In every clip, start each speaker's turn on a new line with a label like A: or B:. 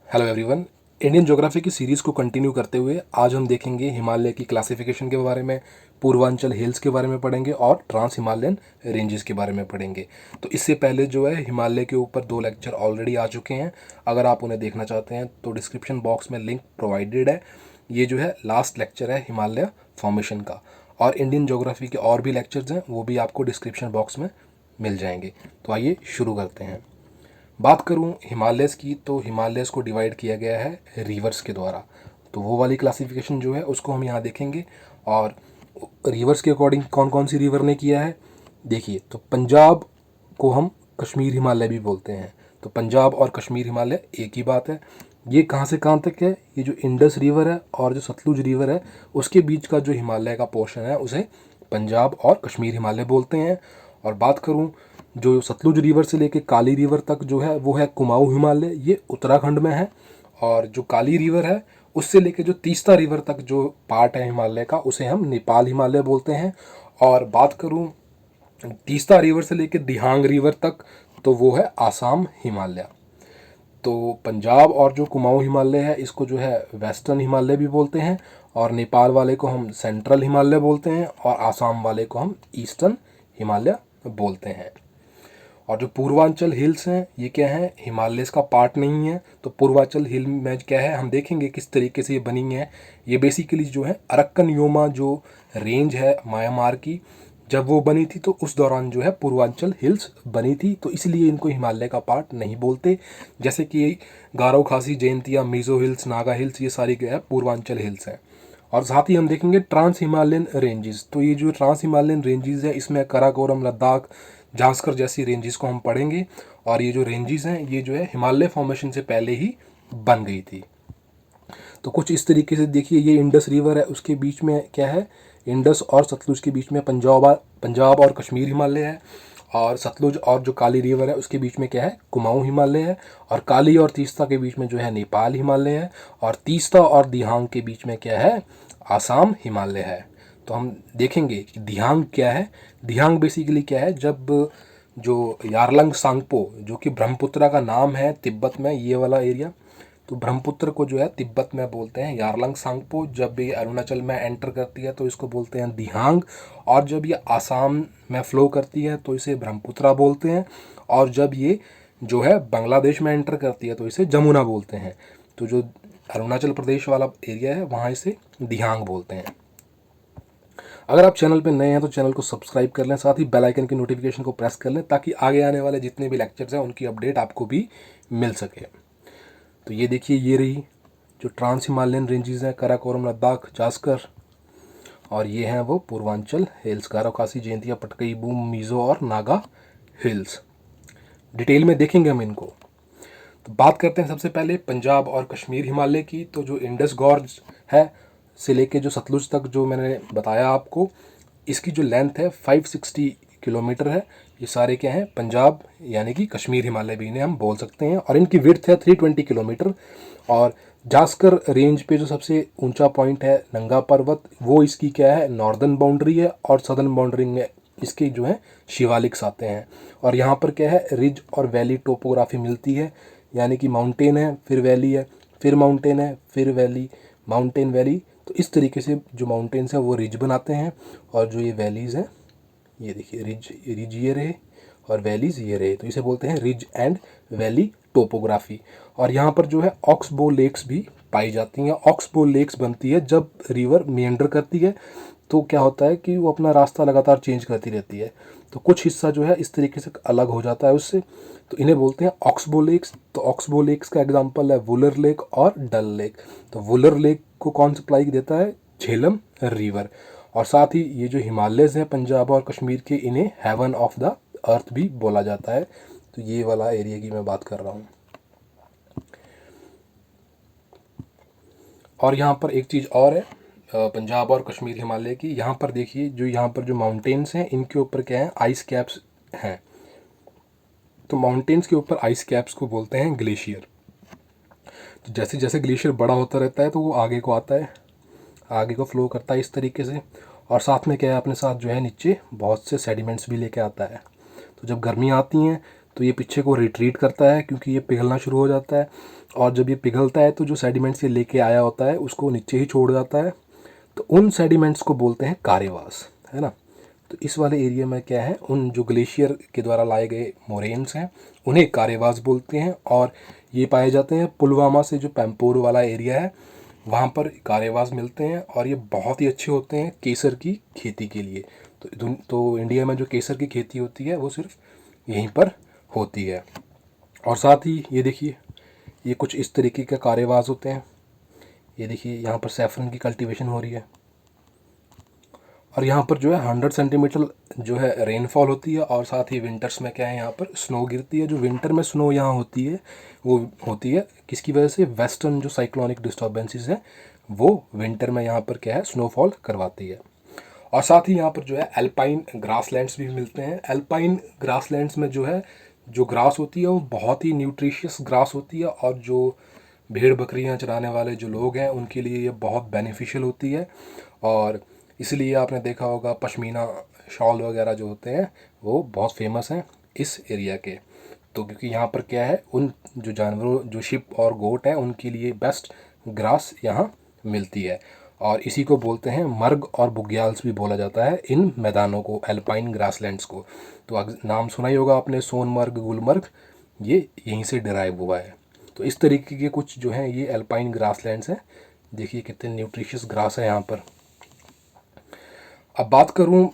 A: Hello everyone. Indian geography की series को continue करते हुए आज हम देखेंगे हिमालय की क्लासिफिकेशन के बारे में, पूर्वांचल हिल्स के बारे में पढ़ेंगे और ट्रांस हिमालयन रेंजेस के बारे में पढ़ेंगे। तो इससे पहले जो है हिमालय के ऊपर 2 लेक्चर ऑलरेडी आ चुके हैं। अगर आप उन्हें देखना चाहते हैं तो डिस्क्रिप्शन बॉक्स में लिंक प्रोवाइडेड है। ये जो है लास्ट लेक्चर है हिमालय फॉर्मेशन का, और इंडियन ज्योग्राफी के और भी लेक्चर्स हैं वो भी आपको डिस्क्रिप्शन बॉक्स में मिल जाएंगे। तो आइए शुरू करते हैं। बात करूं हिमालयस की तो हिमालयस को डिवाइड किया गया है रिवर्स के द्वारा। तो वो वाली क्लासिफिकेशन जो है उसको हम यहाँ देखेंगे। और रिवर्स के अकॉर्डिंग कौन कौन सी रिवर ने किया है देखिए। तो पंजाब को हम कश्मीर हिमालय भी बोलते हैं। तो पंजाब और कश्मीर हिमालय एक ही बात है। ये कहाँ से कहाँ तक है? ये जो इंडस रिवर है और जो सतलुज रिवर है उसके बीच का जो हिमालय का पोर्शन है उसे पंजाब और कश्मीर हिमालय बोलते हैं। और बात करूँ जो सतलुज रिवर से लेके काली रिवर तक जो है वो है कुमाऊं हिमालय, ये उत्तराखंड में है। और जो काली रिवर है उससे लेके जो तीस्ता रिवर तक जो पार्ट है हिमालय का उसे हम नेपाल हिमालय बोलते हैं। और बात करूं तीस्ता रिवर से लेके दिहांग रिवर तक तो वो है आसाम हिमालय। तो पंजाब और जो कुमाऊं हिमालय है इसको जो है वेस्टर्न हिमालय भी बोलते हैं, और नेपाल वाले को हम सेंट्रल हिमालय बोलते हैं, और आसाम वाले को हम ईस्टर्न हिमालय बोलते हैं। और जो पूर्वांचल हिल्स हैं ये क्या है? हिमालयस का पार्ट नहीं है। तो पूर्वांचल हिल में क्या है हम देखेंगे किस तरीके से ये बनी है। ये बेसिकली जो है अरक्कन योमा जो रेंज है म्यांमार की, जब वो बनी थी तो उस दौरान जो है पूर्वांचल हिल्स बनी थी, तो इसलिए इनको हिमालय का पार्ट नहीं बोलते। जैसे कि गारो खासी, जयंतिया, मिजो हिल्स, नागा हिल्स, ये सारी क्या है पूर्वांचल हिल्स हैं। और साथ ही हम देखेंगे ट्रांस हिमालयन रेंजेस। तो ये जो ट्रांस हिमालयन रेंजेस है इसमें काराकोरम, लद्दाख, झांस्कर जैसी रेंजेस को हम पढ़ेंगे। और ये जो रेंजेस हैं ये जो है हिमालय फॉर्मेशन से पहले ही बन गई थी। तो कुछ इस तरीके से देखिए, ये इंडस रिवर है उसके बीच में क्या है? इंडस और सतलुज के बीच में पंजाब और कश्मीर हिमालय है। और सतलुज और जो काली रिवर है उसके बीच में क्या है? कुमाऊं हिमालय है। और काली और तीस्ता के बीच में जो है नेपाल हिमालय है। और तीस्ता और दिहांग के बीच में क्या है? आसाम हिमालय है। तो हम देखेंगे कि दिहांग क्या है। दिहांग बेसिकली क्या है? जब जो यारलंग सांगपो जो कि ब्रह्मपुत्र का नाम है तिब्बत में, ये वाला एरिया, तो ब्रह्मपुत्र को जो है तिब्बत में बोलते हैं यारलंग सांगपो। जब ये अरुणाचल में एंटर करती है तो इसको बोलते हैं दिहांग। और जब ये आसाम में फ्लो करती है तो इसे ब्रह्मपुत्रा बोलते हैं। और जब ये जो है बांग्लादेश में एंटर करती है तो इसे जमुना बोलते हैं। तो जो अरुणाचल प्रदेश वाला एरिया है वहाँ इसे दिहांग बोलते हैं। अगर आप चैनल पे नए हैं तो चैनल को सब्सक्राइब कर लें, साथ ही बेल आइकन की नोटिफिकेशन को प्रेस कर लें ताकि आगे आने वाले जितने भी लेक्चर्स हैं उनकी अपडेट आपको भी मिल सके। तो ये देखिए, ये रही जो ट्रांस हिमालयन रेंजेस हैं, काराकोरम, लद्दाख, जास्कर। और ये हैं वो पूर्वांचल हिल्स, गारो खासी, जयंतिया, पटकई, बूम, मिज़ो और नागा हिल्स। डिटेल में देखेंगे हम इनको। तो बात करते हैं सबसे पहले पंजाब और कश्मीर हिमालय की। तो जो इंडस गॉर्ज है से लेके जो सतलुज तक जो मैंने बताया आपको, इसकी जो लेंथ है 560 किलोमीटर है। ये सारे क्या हैं? पंजाब यानी कि कश्मीर हिमालय भी इन्हें हम बोल सकते हैं। और इनकी विड्थ है 320 किलोमीटर। और जास्कर रेंज पे जो सबसे ऊंचा पॉइंट है नंगा पर्वत, वो इसकी क्या है? नॉर्दर्न बाउंड्री है। और सदर्न बाउंड्री में इसके जो है शिवालिक्स आते हैं। और यहाँ पर क्या है? रिज और वैली टोपोग्राफी मिलती है, यानी कि माउंटेन है फिर वैली है, फिर माउंटेन है फिर वैली, माउंटेन वैली। तो इस तरीके से जो माउंटेन्स हैं वो रिज बनाते हैं। और जो ये वैलीज़ हैं ये देखिए, रिज ये रहे और वैलीज़ ये रहे, तो इसे बोलते हैं रिज एंड वैली टोपोग्राफी। और यहाँ पर जो है ऑक्सबो लेक्स भी पाई जाती हैं। ऑक्सबो लेक्स बनती है जब रिवर मेंडर करती है, तो क्या होता है कि वो अपना रास्ता लगातार चेंज करती रहती है, तो कुछ हिस्सा जो है इस तरीके से अलग हो जाता है उससे, तो इन्हें बोलते हैं ऑक्सबो लेक्स। तो ऑक्सबो लेक्स का एग्जांपल है वुलर लेक और डल लेक। तो वुलर लेक को कौन सप्लाई देता है? झेलम रिवर। और साथ ही ये जो हिमालयस हैं पंजाब और कश्मीर के, इन्हें हेवन ऑफ द अर्थ भी बोला जाता है। तो ये वाला एरिया की मैं बात कर रहा हूँ। और यहाँ पर एक चीज़ और है पंजाब और कश्मीर हिमालय की। यहाँ पर देखिए, जो यहाँ पर जो माउंटेन्स हैं इनके ऊपर क्या है? आइस कैप्स हैं। तो माउंटेन्स के ऊपर आइस कैप्स को बोलते हैं ग्लेशियर। तो जैसे जैसे ग्लेशियर बड़ा होता रहता है तो वो आगे को आता है, आगे को फ्लो करता है इस तरीके से। और साथ में क्या है? अपने साथ जो है नीचे बहुत से सेडिमेंट्स भी लेके आता है। तो जब गर्मी आती हैं तो ये पीछे को रिट्रीट करता है क्योंकि ये पिघलना शुरू हो जाता है। और जब ये पिघलता है तो जो सेडिमेंट्स ये लेके आया होता है उसको नीचे ही छोड़ जाता है। तो उन सेडिमेंट्स को बोलते हैं कार्यवास, है ना। तो इस वाले एरिया में क्या है, उन जो ग्लेशियर के द्वारा लाए गए मोरेन्स हैं उन्हें कार्यवास बोलते हैं। और ये पाए जाते हैं पुलवामा से जो पैम्पोर वाला एरिया है वहाँ पर कार्यवास मिलते हैं, और ये बहुत ही अच्छे होते हैं केसर की खेती के लिए। तो इंडिया में जो केसर की खेती होती है वो सिर्फ यहीं पर होती है। और साथ ही ये देखिए, ये कुछ इस तरीके के कार्यवास होते हैं। ये देखिए यहाँ पर सैफरन की कल्टीवेशन हो रही है, और यहाँ पर जो है 100 सेंटीमीटर जो है रेनफॉल होती है। और साथ ही विंटर्स में क्या है, यहाँ पर स्नो गिरती है। जो विंटर में स्नो यहाँ होती है वो होती है किसकी वजह से, वेस्टर्न जो साइक्लोनिक डिस्टर्बेंसेस हैं वो विंटर में यहाँ पर क्या है स्नोफॉल करवाती है। और साथ ही यहाँ पर जो है एल्पाइन ग्रासलैंड्स भी मिलते हैं। एल्पाइन ग्रासलैंड्स में जो है जो ग्रास होती है वो बहुत ही न्यूट्रिशियस ग्रास होती है, और जो भेड़ बकरियाँ चराने वाले जो लोग हैं उनके लिए ये बहुत बेनिफिशियल होती है। और इसलिए आपने देखा होगा पश्मीना शॉल वगैरह जो होते हैं वो बहुत फेमस हैं इस एरिया के। तो क्योंकि यहाँ पर क्या है, उन जो जानवरों जो शिप और गोट है उनके लिए बेस्ट ग्रास यहाँ मिलती है। और इसी को बोलते हैं मर्ग और बुग्याल्स भी बोला जाता है इन मैदानों को, एल्पाइन ग्रासलैंड्स को। तो नाम सुना ही होगा आपने, सोनमर्ग, गुलमर्ग, ये यहीं से डिराइव हुआ है। तो इस तरीके के कुछ जो हैं ये एल्पाइन ग्रासलैंड्स हैं। देखिए कितने न्यूट्रिशियस ग्रास है यहाँ पर। अब बात करूँ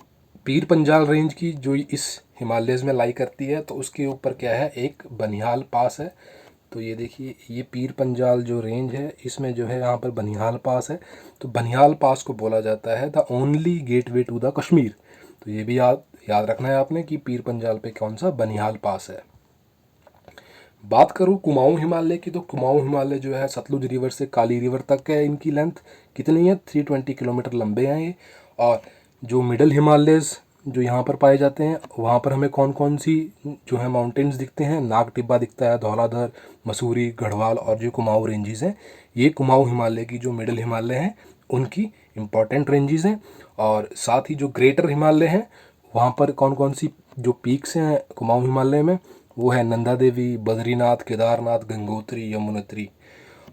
A: पीर पंजाल रेंज की जो इस हिमालयज़ में लाई करती है, तो उसके ऊपर क्या है, एक बनिहाल पास है। तो ये देखिए, ये पीर पंजाल जो रेंज है इसमें जो है यहाँ पर बनिहाल पास है। तो बनिहाल पास को बोला जाता है the only gateway to the Kashmir. तो ये भी याद रखना है आपने कि पीर पंजाल पे कौन सा बनिहाल पास है। बात करूँ कुमाऊँ हिमालय की, तो कुमाऊँ हिमालय जो है सतलुज रिवर से काली रिवर तक है। इनकी लेंथ कितनी है, 320 किलोमीटर लंबे हैं ये। और जो मिडल हिमालयज़ जो यहाँ पर पाए जाते हैं वहाँ पर हमें कौन कौन सी जो है माउंटेन्स दिखते हैं, नाग टिब्बा दिखता है, धौलाधर, मसूरी, गढ़वाल, और जो कुमाऊँ रेंजेस हैं ये कुमाऊँ हिमालय की जो मिडल हिमालय हैं उनकी इम्पॉर्टेंट रेंजेस हैं। और साथ ही जो ग्रेटर हिमालय हैं वहाँ पर कौन कौन सी जो पीक्स हैं कुमाऊँ हिमालय में, वो है नंदा देवी, बद्रीनाथ, केदारनाथ, गंगोत्री, यमुनोत्री।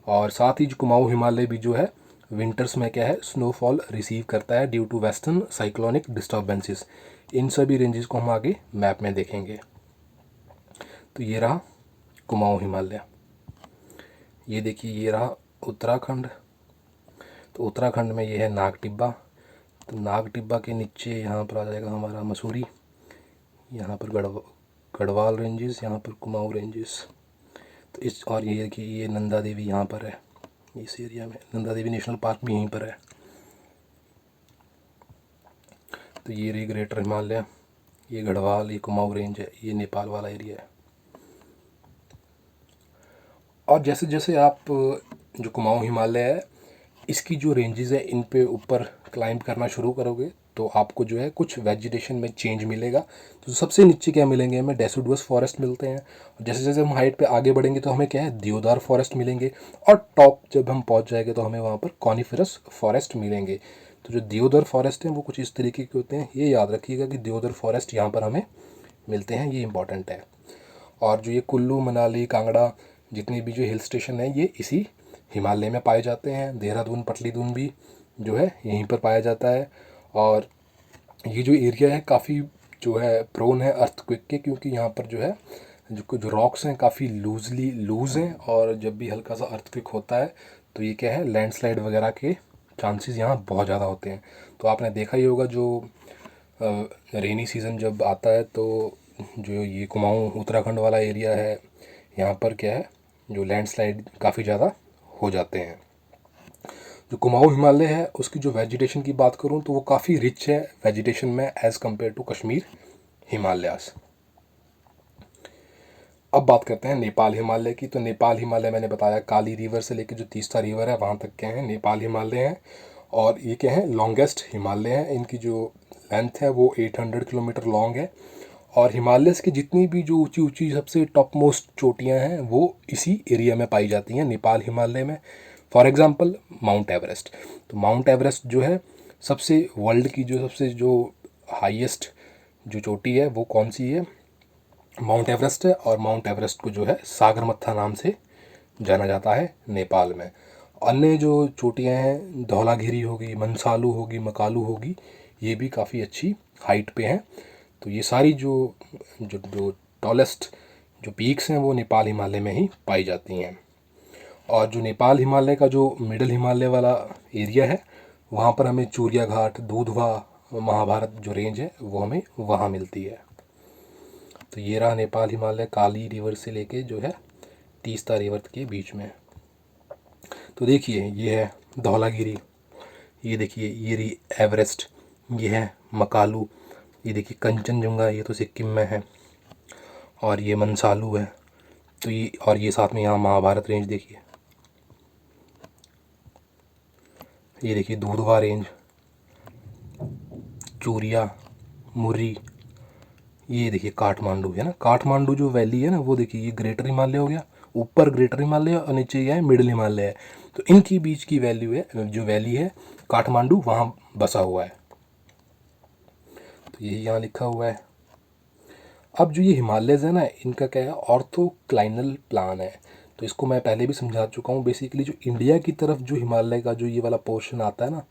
A: और साथ ही जो कुमाऊँ हिमालय भी जो है विंटर्स में क्या है स्नोफॉल रिसीव करता है due to western cyclonic disturbances. इन सभी रेंजेस को हम आगे मैप में देखेंगे। तो ये रहा कुमाऊँ हिमालय। ये देखिए ये रहा उत्तराखंड। तो उत्तराखंड में ये है नाग टिब्बा। तो नाग टिब्बा के नीचे यहाँ पर आ जाएगा हमारा मसूरी, यहाँ पर गढ़वाल रेंजेस, यहाँ पर कुमाऊँ रेंजेस। तो इस और ये कि ये नंदा देवी यहाँ पर है, इस एरिया में नंदा देवी नेशनल पार्क भी यहीं पर है। तो ये रही ग्रेटर हिमालय, ये गढ़वाल, ये कुमाऊँ रेंज है, ये नेपाल वाला एरिया है। और जैसे जैसे आप जो कुमाऊँ हिमालय है इसकी जो रेंजेस है इन पे ऊपर क्लाइंब करना शुरू करोगे तो आपको जो है कुछ वेजिटेशन में चेंज मिलेगा। तो सबसे नीचे क्या मिलेंगे, हमें डेसिडुअस फॉरेस्ट मिलते हैं। और जैसे जैसे हम हाइट पे आगे बढ़ेंगे तो हमें क्या है देवदार फॉरेस्ट मिलेंगे। और टॉप जब हम पहुंच जाएंगे तो हमें वहाँ पर कॉनिफरस फॉरेस्ट मिलेंगे। तो जो देवदार फॉरेस्ट हैं वो कुछ इस तरीके के होते हैं। ये याद रखिएगा कि देवदार फॉरेस्ट यहाँ पर हमें मिलते हैं, ये इंपॉर्टेंट है। और जो ये कुल्लू, मनाली, कांगड़ा जितने भी जो हिल स्टेशन है ये इसी हिमालय में पाए जाते हैं। देहरादून, पटलीदून भी जो है यहीं पर पाया जाता है। और ये जो एरिया है काफ़ी जो है प्रोन है अर्थक्वेक के, क्योंकि यहाँ पर जो है जो रॉक्स हैं काफ़ी लूज़ हैं, और जब भी हल्का सा अर्थक्वेक होता है तो ये क्या है लैंडस्लाइड वगैरह के चांसेस यहाँ बहुत ज़्यादा होते हैं। तो आपने देखा ही होगा जो रेनी सीज़न जब आता है तो जो ये कुमाऊँ उत्तराखंड वाला एरिया है यहाँ पर क्या है जो लैंडस्लाइड काफ़ी ज़्यादा हो जाते हैं। जो कुमाऊँ हिमालय है उसकी जो वेजिटेशन की बात करूँ तो वो काफ़ी रिच है वेजिटेशन में as compare to Kashmir Himalayas. अब बात करते हैं नेपाल हिमालय की। तो नेपाल हिमालय मैंने बताया काली रिवर से लेकर जो तीस्ता रिवर है वहाँ तक क्या है नेपाल हिमालय है। और ये क्या है लॉन्गेस्ट हिमालय है। इनकी जो लेंथ है वो 800 किलोमीटर लॉन्ग है। और हिमालयस की जितनी भी जो ऊंची ऊंची सबसे टॉप मोस्ट चोटियाँ हैं वो इसी एरिया में पाई जाती हैं नेपाल हिमालय में। For example mount Everest. तो माउंट एवरेस्ट जो है सबसे वर्ल्ड की जो सबसे जो हाईएस्ट जो चोटी है वो कौन सी है, माउंट एवरेस्ट है। और माउंट एवरेस्ट को जो है सागरमत्था नाम से जाना जाता है नेपाल में। अन्य जो चोटियाँ हैं, धौलागिरी होगी, मंसालू होगी, मकालू होगी, ये भी काफ़ी अच्छी हाइट पे हैं। तो ये सारी जो जो जो टॉलेस्ट जो पीक्स हैं वो नेपाल हिमालय में ही पाई जाती हैं। और जो नेपाल हिमालय का जो मिडल हिमालय वाला एरिया है, वहाँ पर हमें चूरिया घाट, दूधवा, महाभारत जो रेंज है वो हमें वहाँ मिलती है। तो ये रहा नेपाल हिमालय, काली रिवर से लेके जो है तीस्ता रिवर के बीच में। तो देखिए ये है धौलागिरी, ये देखिए ये रही एवरेस्ट, ये है मकालू, ये देखिए कंचनजंगा, ये तो सिक्किम में है, और ये मंसालू है। तो ये, और ये साथ में यहाँ महाभारत रेंज देखिए, ये देखिए दूधवा रेंज, चूरिया, मुर्री, ये देखिए काठमांडू है ना, काठमांडू जो वैली है ना वो देखिए, ये ग्रेटर हिमालय हो गया, ऊपर ग्रेटर हिमालय और नीचे ये है मिडिल हिमालय है। तो इनकी बीच की वैल्यू है जो वैली है काठमांडू, वहाँ बसा हुआ है। तो यही यहाँ लिखा हुआ है। अब जो ये हिमालयज़ है ना, इनका क्या है, ऑर्थोक्लाइनल प्लान है। तो इसको मैं पहले भी समझा चुका हूँ। बेसिकली जो इंडिया की तरफ जो हिमालय का जो ये वाला पोर्शन आता है ना,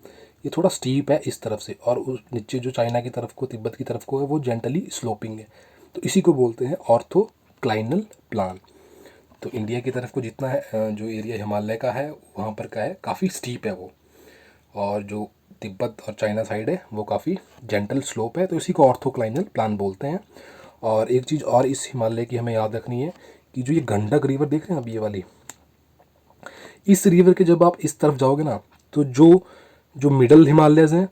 A: ये थोड़ा स्टीप है इस तरफ से, और उस नीचे जो चाइना की तरफ को, तिब्बत की तरफ को है, वो जेंटली स्लोपिंग है। तो इसी को बोलते हैं ऑर्थोक्लाइनल प्लान। तो इंडिया की तरफ को जितना है जो एरिया हिमालय का है, वहाँ पर क्या है, काफ़ी स्टीप है वो, और जो तिब्बत और चाइना साइड है वो काफ़ी जेंटल स्लोप है। तो इसी को ऑर्थोक्लाइनल प्लान बोलते हैं। और एक चीज़ और इस हिमालय की हमें याद रखनी है कि जो ये गंडक रिवर देख रहे हैं अब ये वाली, इस रिवर के जब आप इस तरफ जाओगे ना, तो जो जो मिडल हिमालयज़ हैं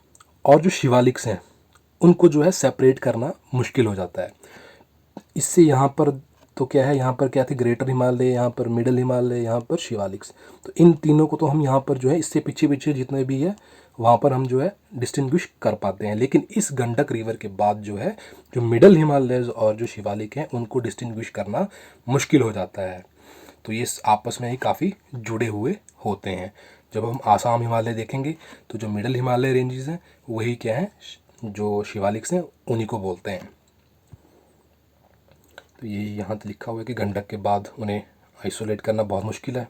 A: और जो शिवालिक्स हैं, उनको जो है सेपरेट करना मुश्किल हो जाता है। इससे यहाँ पर तो क्या है, यहाँ पर क्या थी, ग्रेटर हिमालय, यहाँ पर मिडल हिमालय, यहाँ पर शिवालिक्स। तो इन तीनों को तो हम यहाँ पर जो है इससे पीछे पीछे जितने भी है वहाँ पर हम जो है डिस्टिंग्विश कर पाते हैं। लेकिन इस गंडक रिवर के बाद जो है जो मिडल हिमालयज़ और जो शिवालिक हैं उनको डिस्टिंग्विश करना मुश्किल हो जाता है। तो ये आपस में ही काफ़ी जुड़े हुए होते हैं। जब हम आसाम हिमालय देखेंगे तो जो मिडल हिमालय रेंजेस हैं वही क्या हैं, जो शिवालिक्स हैं उन्हीं को बोलते हैं। तो ये यहाँ तो लिखा हुआ है कि गंडक के बाद उन्हें आइसोलेट करना बहुत मुश्किल है।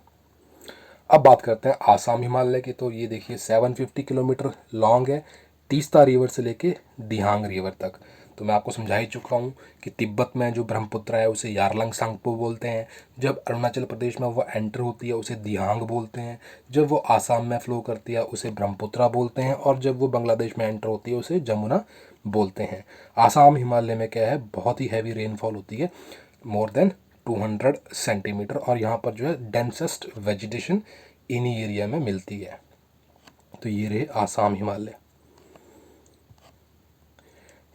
A: अब बात करते हैं आसाम हिमालय की। तो ये देखिए 750 किलोमीटर लॉन्ग है, तीस्ता रिवर से लेके दिहांग रिवर तक। तो मैं आपको समझा ही चुका हूँ कि तिब्बत में जो ब्रह्मपुत्र है उसे यारलंग सांगपो बोलते हैं, जब अरुणाचल प्रदेश में वो एंटर होती है उसे दिहांग बोलते हैं, जब वो आसाम में फ़्लो करती है उसे ब्रह्मपुत्रा बोलते हैं, और जब वो बांग्लादेश में एंटर होती है उसे जमुना बोलते हैं। आसाम हिमालय में क्या है, बहुत ही हैवी रेनफॉल होती है, मोर देन 200 सेंटीमीटर, और यहाँ पर जो है डेंसेस्ट वेजिटेशन इन्हीं एरिया में मिलती है। तो ये रहे आसाम हिमालय।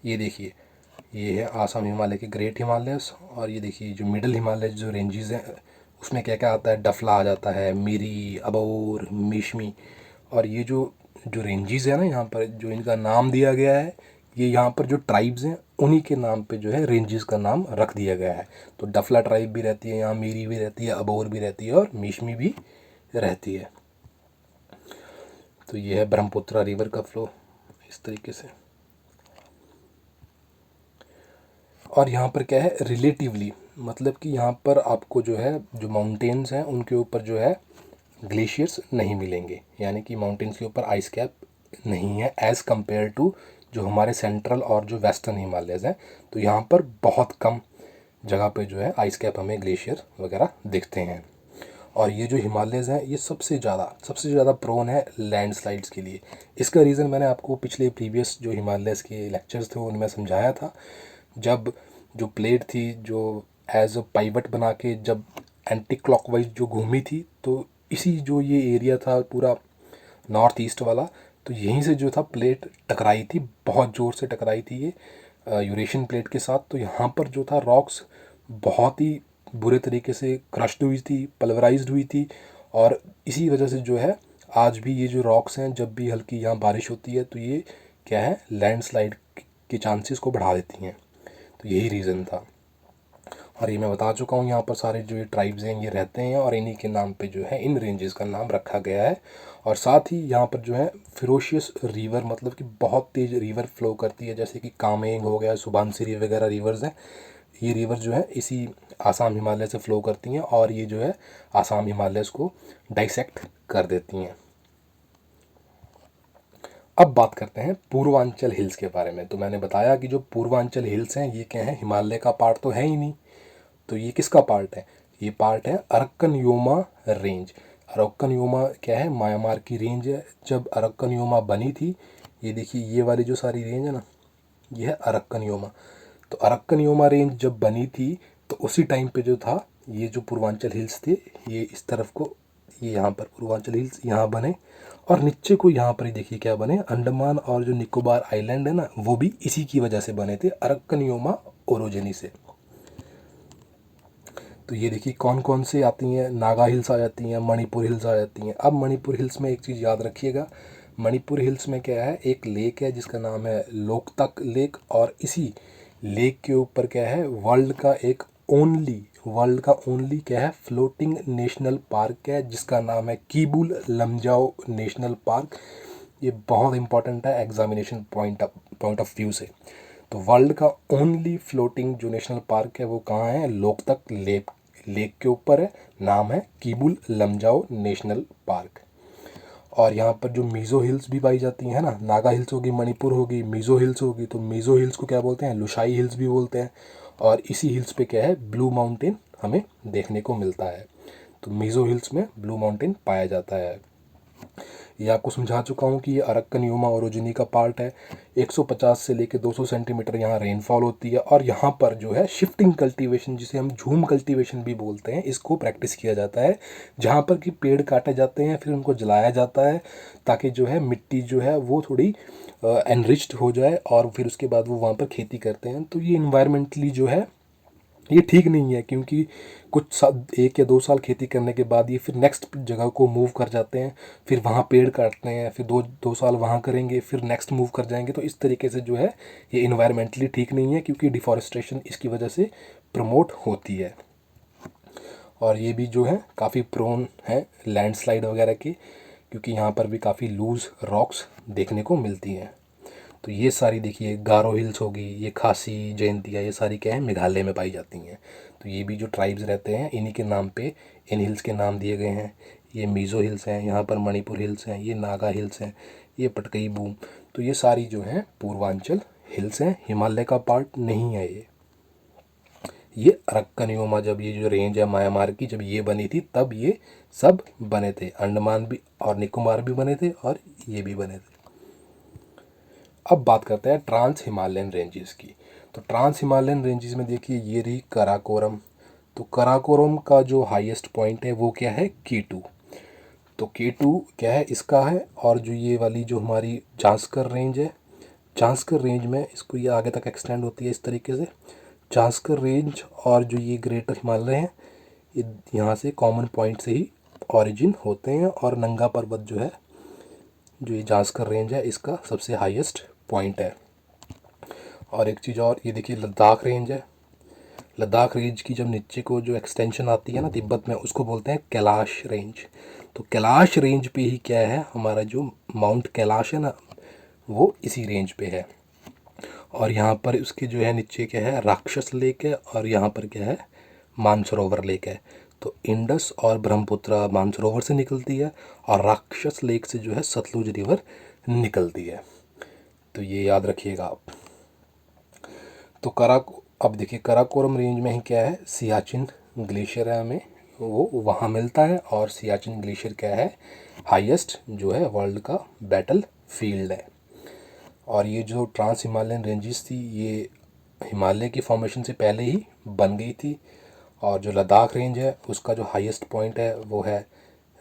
A: ये देखिए ये है आसाम हिमालय के ग्रेट हिमालयस, और ये देखिए जो मिडिल हिमालय जो रेंजेस हैं उसमें क्या क्या आता है, डफला आ जाता है, मिरी, अबोर, मिशमी। और ये जो जो रेंजेस है ना, यहाँ पर जो इनका नाम दिया गया है, ये यहाँ पर जो ट्राइब्स हैं उन्हीं के नाम पे जो है रेंजेस का नाम रख दिया गया है। तो डफला ट्राइब भी रहती है यहाँ, मिरी भी रहती है, अबोर भी रहती है, और मिशमी भी रहती है। तो ये है ब्रह्मपुत्रा रिवर का फ्लो इस तरीके से। और यहाँ पर क्या है, रिलेटिवली मतलब कि यहाँ पर आपको जो है जो माउंटेन्स हैं उनके ऊपर जो है ग्लेशियर्स नहीं मिलेंगे, यानी कि माउंटेन्स के ऊपर आइस कैप नहीं है एज़ कम्पेयर टू जो हमारे सेंट्रल और जो वेस्टर्न हिमालयज़ हैं। तो यहाँ पर बहुत कम जगह पे जो है आइस कैप हमें ग्लेशियर वगैरह दिखते हैं। और ये जो हिमालयज़ हैं ये सबसे ज़्यादा प्रोन है लैंडस्लाइड्स के लिए। इसका रीज़न मैंने आपको पिछले प्रीवियस जो हिमालयज़ के लेक्चर्स थे उनमें समझाया था। जब जो प्लेट थी जो एज अ पाइवट बना के जब एंटी क्लॉकवाइज जो घूमी थी, तो इसी जो ये एरिया था पूरा नॉर्थ ईस्ट वाला, तो यहीं से जो था प्लेट टकराई थी, बहुत ज़ोर से टकराई थी ये यूरेशियन प्लेट के साथ। तो यहाँ पर जो था रॉक्स बहुत ही बुरे तरीके से क्रश्ड हुई थी, पल्वराइज्ड हुई थी, और इसी वजह से जो है आज भी ये जो रॉक्स हैं जब भी हल्की यहाँ बारिश होती है तो ये क्या है, लैंडस्लाइड के चांसेस को बढ़ा देती हैं। तो यही रीज़न था। और ये मैं बता चुका हूँ, यहाँ पर सारे जो ये ट्राइब्स हैं ये रहते हैं, और इन्हीं के नाम पे जो है इन रेंजेस का नाम रखा गया है। और साथ ही यहाँ पर जो है फिरोशियस रिवर, मतलब कि बहुत तेज़ रिवर फ्लो करती है, जैसे कि कामेंग हो गया, सुबानसिरी वगैरह रिवर्स हैं। ये रिवर जो है इसी आसाम हिमालय से फ्लो करती हैं और ये जो है आसाम हिमालय को डाइसेक्ट कर देती हैं। अब बात करते हैं पूर्वांचल हिल्स के बारे में। तो मैंने बताया कि जो पूर्वांचल हिल्स हैं ये क्या है, हिमालय का पार्ट तो है ही नहीं, तो ये किसका पार्ट है, ये पार्ट है अरक्कन योमा रेंज। अरक्कन योमा क्या है, म्यांमार की रेंज है। जब अरक्कन योमा बनी थी, ये देखिए ये वाली जो सारी रेंज है ना, ये है अरक्कन योमा। तो अरक्कन योमा रेंज जब बनी थी तो उसी टाइम पे जो था, ये जो पूर्वांचल हिल्स थे ये इस तरफ को, ये यहाँ पर पूर्वांचल हिल्स यहाँ बने, और नीचे को यहाँ पर ही देखिए क्या बने, अंडमान और जो निकोबार आइलैंड है ना, वो भी इसी की वजह से बने थे, अरक्कन योमा ओरोजिनी से। तो ये देखिए कौन कौन से आती हैं, नागा हिल्स आ जाती हैं, मणिपुर हिल्स आ जाती हैं। अब मणिपुर हिल्स में एक चीज़ याद रखिएगा, मणिपुर हिल्स में क्या है, एक लेक है जिसका नाम है लोकतक लेक, और इसी लेक के ऊपर क्या है, वर्ल्ड का ओनली क्या है, फ्लोटिंग नेशनल पार्क है जिसका नाम है कीबुल लमजाओ नेशनल पार्क। ये बहुत इंपॉर्टेंट है एग्जामिनेशन पॉइंट ऑफ व्यू से। तो वर्ल्ड का ओनली फ्लोटिंग जो नेशनल पार्क है वो कहाँ है, लोकतक लेक के ऊपर है, नाम है कीबुल लमजाओ नेशनल पार्क। और यहाँ पर जो मीज़ो हिल्स भी पाई जाती हैं ना, नागा हिल्स होगी, मणिपुर होगी, मीज़ो हिल्स होगी, तो मीज़ो हिल्स को क्या बोलते हैं, लुशाई हिल्स भी बोलते हैं। और इसी हिल्स पे क्या है, ब्लू माउंटेन हमें देखने को मिलता है। तो मीज़ो हिल्स में ब्लू माउंटेन पाया जाता है। ये आपको समझा चुका हूँ कि ये अरक्कन योमा ओरोजिनी का पार्ट है। 150 से लेकर 200 सेंटीमीटर यहाँ रेनफॉल होती है, और यहाँ पर जो है शिफ्टिंग कल्टीवेशन, जिसे हम झूम कल्टीवेशन भी बोलते हैं, इसको प्रैक्टिस किया जाता है, जहाँ पर कि पेड़ काटे जाते हैं फिर उनको जलाया जाता है, ताकि जो है मिट्टी जो है वो थोड़ी एनरिच्ड हो जाए, और फिर उसके बाद वो वहाँ पर खेती करते हैं। तो ये इन्वायरमेंटली जो है ये ठीक नहीं है, क्योंकि कुछ साल, 1 या 2 साल खेती करने के बाद ये फिर नेक्स्ट जगह को मूव कर जाते हैं, फिर वहाँ पेड़ काटते हैं, फिर दो साल वहाँ करेंगे, फिर नेक्स्ट मूव कर जाएंगे। तो इस तरीके से जो है ये इन्वायरमेंटली ठीक नहीं है, क्योंकि डिफॉरेस्टेशन इसकी वजह से प्रमोट होती है। और ये भी जो है काफ़ी प्रोन है लैंडस्लाइड वगैरह के, क्योंकि यहाँ पर भी काफ़ी लूज रॉक्स देखने को मिलती हैं। तो ये सारी देखिए गारो हिल्स होगी, ये खासी जयंतिया, ये सारी क्या है, मेघालय में पाई जाती हैं। तो ये भी जो ट्राइब्स रहते हैं इन्हीं के नाम पे इन हिल्स के नाम दिए गए हैं। ये मीज़ो हिल्स हैं, यहाँ पर मणिपुर हिल्स हैं, ये नागा हिल्स हैं, ये पटकई बूम। तो ये सारी जो हैं पूर्वांचल हिल्स हैं, हिमालय का पार्ट नहीं है ये अरक्कन योमा, जब ये जो रेंज है म्यांमार की, जब ये बनी थी तब ये सब बने थे, अंडमान भी और निकोबार भी बने थे और ये भी बने थे। अब बात करते हैं ट्रांस हिमालयन रेंजेस की। तो ट्रांस हिमालयन रेंजेस में देखिए ये रही कराकोरम। तो कराकोरम का जो हाईएस्ट पॉइंट है वो क्या है, K2। तो K2 क्या है, इसका है। और जो ये वाली जो हमारी जांस्कर रेंज है, जांस्कर रेंज में इसको ये आगे तक एक्सटेंड होती है इस तरीके से। जांस्कर रेंज और जो ये ग्रेटर हिमालय हैं, ये यहाँ से कॉमन पॉइंट से ही ऑरिजिन होते हैं। और नंगा पर्वत जो है, जो ये जांस्कर रेंज है, इसका सबसे हाईएस्ट पॉइंट है। और एक चीज़ और, ये देखिए लद्दाख रेंज है। लद्दाख रेंज की जब नीचे को जो एक्सटेंशन आती है ना तिब्बत में, उसको बोलते हैं कैलाश रेंज। तो कैलाश रेंज पे ही क्या है, हमारा जो माउंट कैलाश है ना, वो इसी रेंज पे है। और यहाँ पर उसके जो है नीचे क्या है, राक्षस लेक है, और यहाँ पर क्या है, मानसरोवर लेक है। तो इंडस और ब्रह्मपुत्र मानसरोवर से निकलती है, और राक्षस लेक से जो है सतलुज रिवर निकलती है। तो ये याद रखिएगा आप। तो अब देखिए कराकोरम रेंज में ही क्या है, सियाचिन ग्लेशियर है, हमें वो वहाँ मिलता है। और सियाचिन ग्लेशियर क्या है, हाईएस्ट जो है वर्ल्ड का बैटल फील्ड है। और ये जो ट्रांस हिमालयन रेंजेस थी, ये हिमालय की फॉर्मेशन से पहले ही बन गई थी। और जो लद्दाख रेंज है उसका जो हाईएस्ट पॉइंट है वो है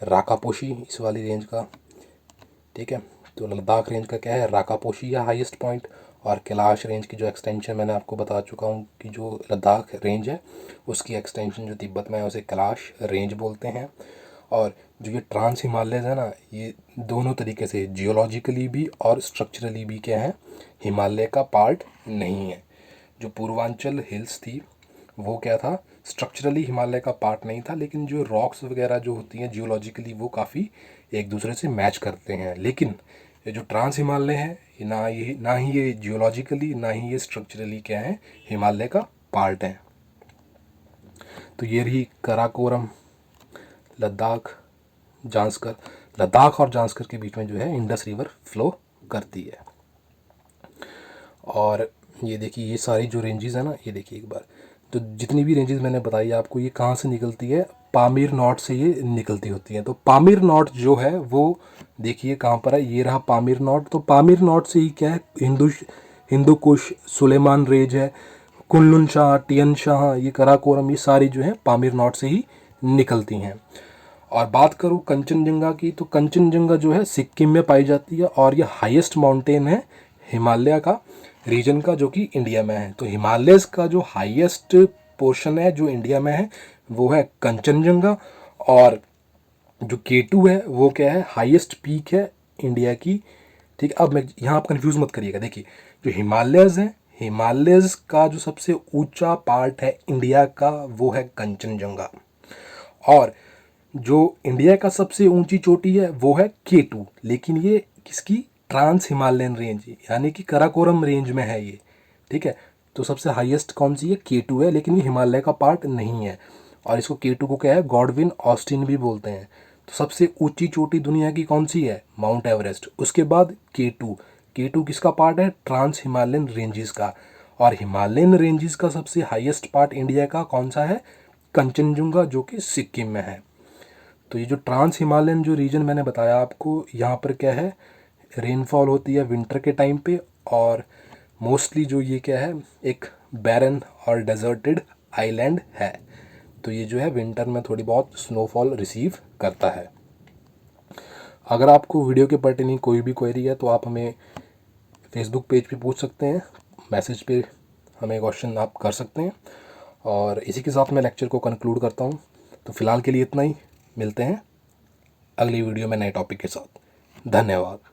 A: राकापोशी, इस वाली रेंज का। ठीक है, तो लद्दाख रेंज का क्या है, राकापोशी या हाईएस्ट पॉइंट। और कैलाश रेंज की जो एक्सटेंशन मैंने आपको बता चुका हूँ कि जो लद्दाख रेंज है उसकी एक्सटेंशन जो तिब्बत में है उसे कैलाश रेंज बोलते हैं। और जो ये ट्रांस हिमालयज है ना, ये दोनों तरीके से जियोलॉजिकली भी और स्ट्रक्चरली भी क्या है, हिमालय का पार्ट नहीं है। जो पूर्वांचल हिल्स थी वो क्या था, स्ट्रक्चरली हिमालय का पार्ट नहीं था, लेकिन जो रॉक्स वगैरह जो होती हैं जियोलॉजिकली वो काफ़ी एक दूसरे से मैच करते हैं। लेकिन ये जो ट्रांस हिमालय है, ये ना ही ये जियोलॉजिकली ना ही ये स्ट्रक्चरली क्या है, हिमालय का पार्ट है। तो ये रही काराकोरम, लद्दाख, जांस्कर। लद्दाख और जांस्कर के बीच में जो है इंडस रिवर फ्लो करती है। और ये देखिए ये सारी जो रेंजेस है ना, ये देखिए एक बार, तो जितनी भी रेंजेस मैंने बताई आपको ये कहाँ से निकलती है, पामीर नॉट से ये निकलती होती हैं। तो पामीर नॉट जो है वो देखिए कहाँ पर है, ये रहा पामीर नॉट। तो पामीर नॉट से ही क्या है, हिंदू कुश, सुलेमान रेंज है, कुनलुन शाह, टियन शाह, ये कराकोरम, ये सारी जो है पामीर नॉट से ही निकलती हैं। और बात करूँ कंचनजंगा की, तो कंचनजंगा जो है सिक्किम में पाई जाती है और ये हाईएस्ट माउंटेन है हिमालय का रीजन का, जो कि इंडिया में है। तो हिमालयस का जो हाईएस्ट पोर्शन है जो इंडिया में है वो है कंचनजंगा। और जो K2 है वो क्या है, हाईएस्ट पीक है इंडिया की। ठीक है, अब मैं यहाँ आप कंफ्यूज मत करिएगा। देखिए जो हिमालयस है, हिमालयस का जो सबसे ऊंचा पार्ट है इंडिया का वो है कंचनजंगा। और जो इंडिया का सबसे ऊंची चोटी है वो है K2, लेकिन ये किसकी, ट्रांस हिमालयन रेंज यानी कि कराकोरम रेंज में है ये। ठीक है, तो सबसे हाईएस्ट कौन सी है, K2 है, लेकिन ये हिमालय का पार्ट नहीं है। और इसको K2 को क्या है, गॉडविन ऑस्टिन भी बोलते हैं। तो सबसे ऊंची चोटी दुनिया की कौन सी है, माउंट एवरेस्ट। उसके बाद K2 किसका पार्ट है, ट्रांस हिमालयन रेंजेस का। और हिमालयन रेंजेस का सबसे हाईएस्ट पार्ट इंडिया का कौन सा है, कंचनजंगा, जो कि सिक्किम में है। तो ये जो ट्रांस हिमालयन जो रीजन मैंने बताया आपको, यहाँ पर क्या है, रेनफॉल होती है विंटर के टाइम पे। और मोस्टली जो ये क्या है, एक बैरन और डेजर्टेड आइलैंड है। तो ये जो है विंटर में थोड़ी बहुत स्नोफॉल रिसीव करता है। अगर आपको वीडियो के पर्टेनिंग कोई भी क्वेरी है तो आप हमें फेसबुक पेज पे पूछ सकते हैं, मैसेज पे हमें क्वेश्चन आप कर सकते हैं। और इसी के साथ मैं लेक्चर को कंक्लूड करता हूँ। तो फ़िलहाल के लिए इतना ही, मिलते हैं अगली वीडियो में नए टॉपिक के साथ। धन्यवाद।